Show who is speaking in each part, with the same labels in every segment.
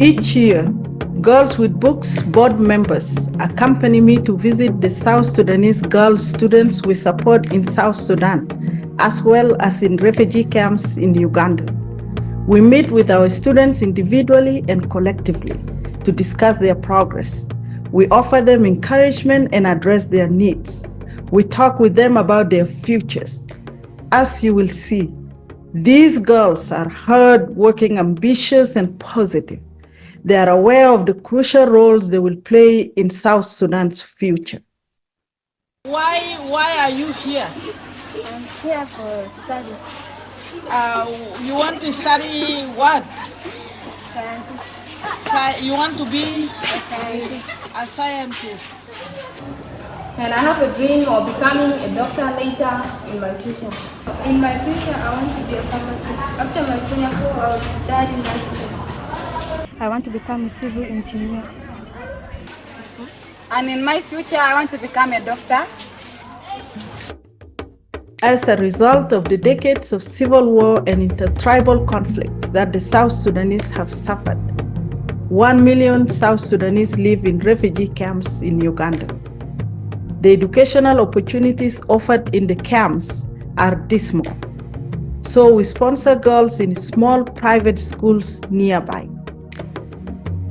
Speaker 1: Each year, Girls with Books board members accompany me to visit the South Sudanese girl students we support in South Sudan, as well as in refugee camps in Uganda. We meet with our students individually and collectively to discuss their progress. We offer them encouragement and address their needs. We talk with them about their futures. As you will see, these girls are hard-working, ambitious, and positive. They are aware of the crucial roles they will play in South Sudan's future. Why are you here?
Speaker 2: I'm here for study.
Speaker 1: You want to study what?
Speaker 2: Scientist.
Speaker 1: You want to be
Speaker 2: A scientist.
Speaker 1: a scientist.
Speaker 2: And I have a dream of becoming a doctor later in my future. In my future, I want to be a pharmacist. After my senior school, I will be studying nursing. I want to become a civil engineer. And in my future, I want to become a doctor.
Speaker 1: As a result of the decades of civil war and intertribal conflicts that the South Sudanese have suffered, 1 million South Sudanese live in refugee camps in Uganda. The educational opportunities offered in the camps are dismal, so we sponsor girls in small private schools nearby.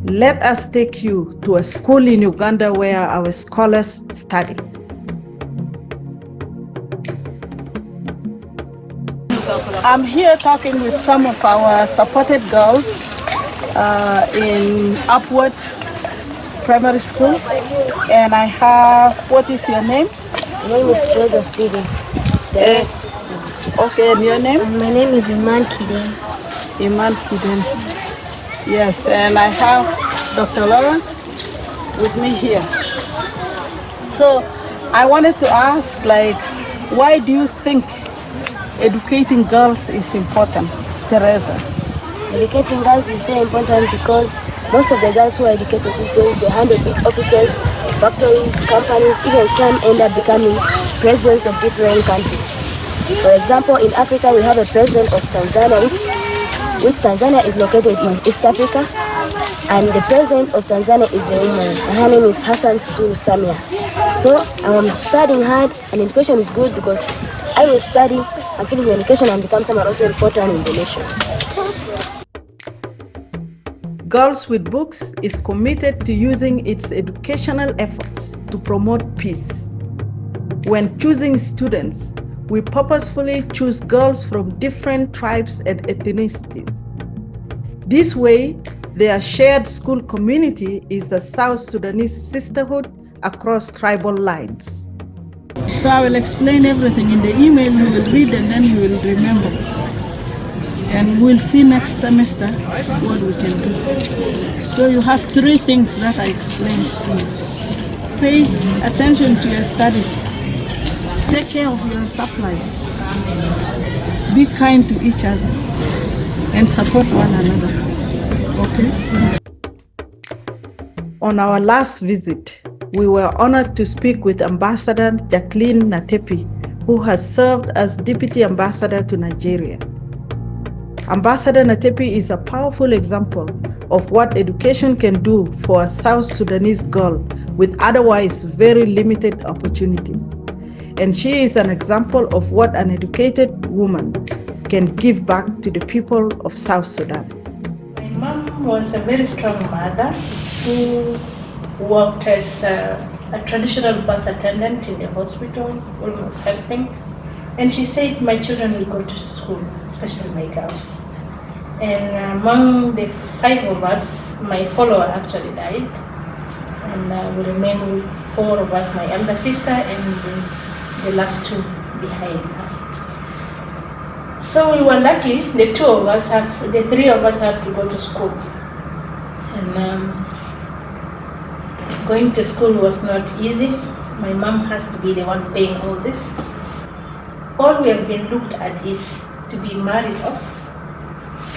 Speaker 1: Let us take you to a school in Uganda where our scholars study. I'm here talking with some of our supported girls in Upward Primary School, and I have, what is your name?
Speaker 3: My name is Teresa Steven.
Speaker 1: Okay, and your name?
Speaker 3: My name is Iman Kiden.
Speaker 1: Iman Kiden. Yes, and I have Dr. Lawrence with me here. So I wanted to ask, why do you think educating girls is important, Teresa?
Speaker 3: Educating girls is so important because most of the girls who are educated these days, they handle big offices, factories, companies, even some end up becoming presidents of different countries. For example, in Africa, we have a president of Tanzania, which Tanzania is located in East Africa, and the president of Tanzania is a woman. Her name is Hassan Suluhu Samia. So I'm studying hard, and education is good because I will study and finish my education and become someone also important in the nation.
Speaker 1: Girls with Books is committed to using its educational efforts to promote peace. When choosing students, we purposefully choose girls from different tribes and ethnicities. This way, their shared school community is a South Sudanese sisterhood across tribal lines. So I will explain everything in the email. You will read and then you will remember. And we'll see next semester what we can do. So you have 3 things that I explained to you. Pay attention to your studies. Take care of your supplies. Be kind to each other and support one another. Okay? On our last visit, we were honored to speak with Ambassador Jacqueline Natepi, who has served as Deputy Ambassador to Nigeria. Ambassador Natepi is a powerful example of what education can do for a South Sudanese girl with otherwise very limited opportunities. And she is an example of what an educated woman can give back to the people of South Sudan.
Speaker 4: My mom was a very strong mother who worked as a traditional birth attendant in the hospital, almost helping. And she said, my children will go to school, especially my girls. And among the 5 of us, my follower actually died. And we remained with 4 of us, my elder sister and the last 2 behind us. So we were lucky, the 3 of us had to go to school. And going to school was not easy. My mom has to be the one paying all this. All we have been looked at is to be married off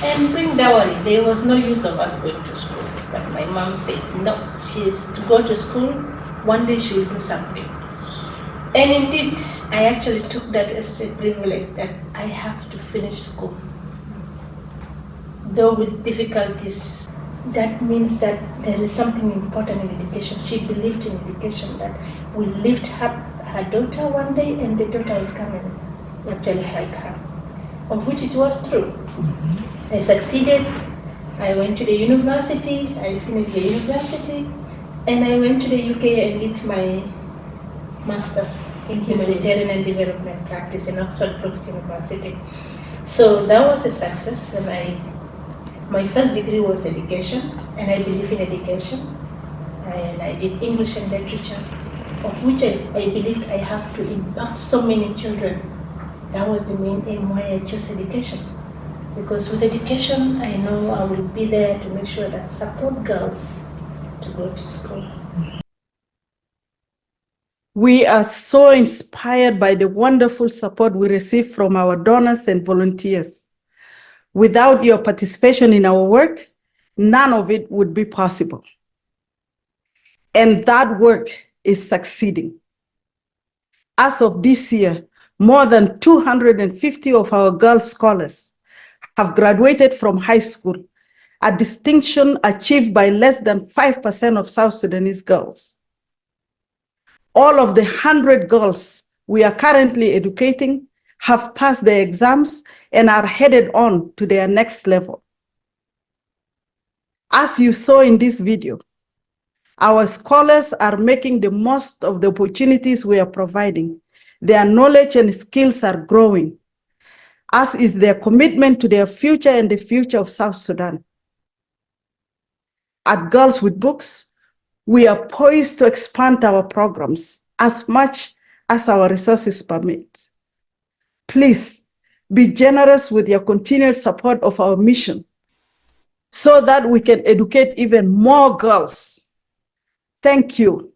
Speaker 4: and bring dowry. There was no use of us going to school. But my mom said, no, she's to go to school. One day she will do something. And indeed, I actually took that as a privilege that I have to finish school. Though with difficulties, that means that there is something important in education. She believed in education, that we lift her daughter one day and the daughter will come and actually help her, of which it was true. I succeeded. I went to the university, I finished the university, and I went to the UK and did my master's in humanitarian and development practice in Oxford Brookes University. So that was a success, and my first degree was education, and I believe in education. And I did English and literature, of which I believed I have to impact so many children. That was the main aim why I chose education. Because with education, I know I will be there to make sure that support girls to go to school.
Speaker 1: We are so inspired by the wonderful support we receive from our donors and volunteers. Without your participation in our work, none of it would be possible. And that work is succeeding. As of this year, more than 250 of our girl scholars have graduated from high school, a distinction achieved by less than 5% of South Sudanese girls. All of the 100 girls we are currently educating have passed their exams and are headed on to their next level. As you saw in this video, our scholars are making the most of the opportunities we are providing. Their knowledge and skills are growing, as is their commitment to their future and the future of South Sudan. At Girls with Books, we are poised to expand our programs as much as our resources permit. Please be generous with your continued support of our mission so that we can educate even more girls. Thank you.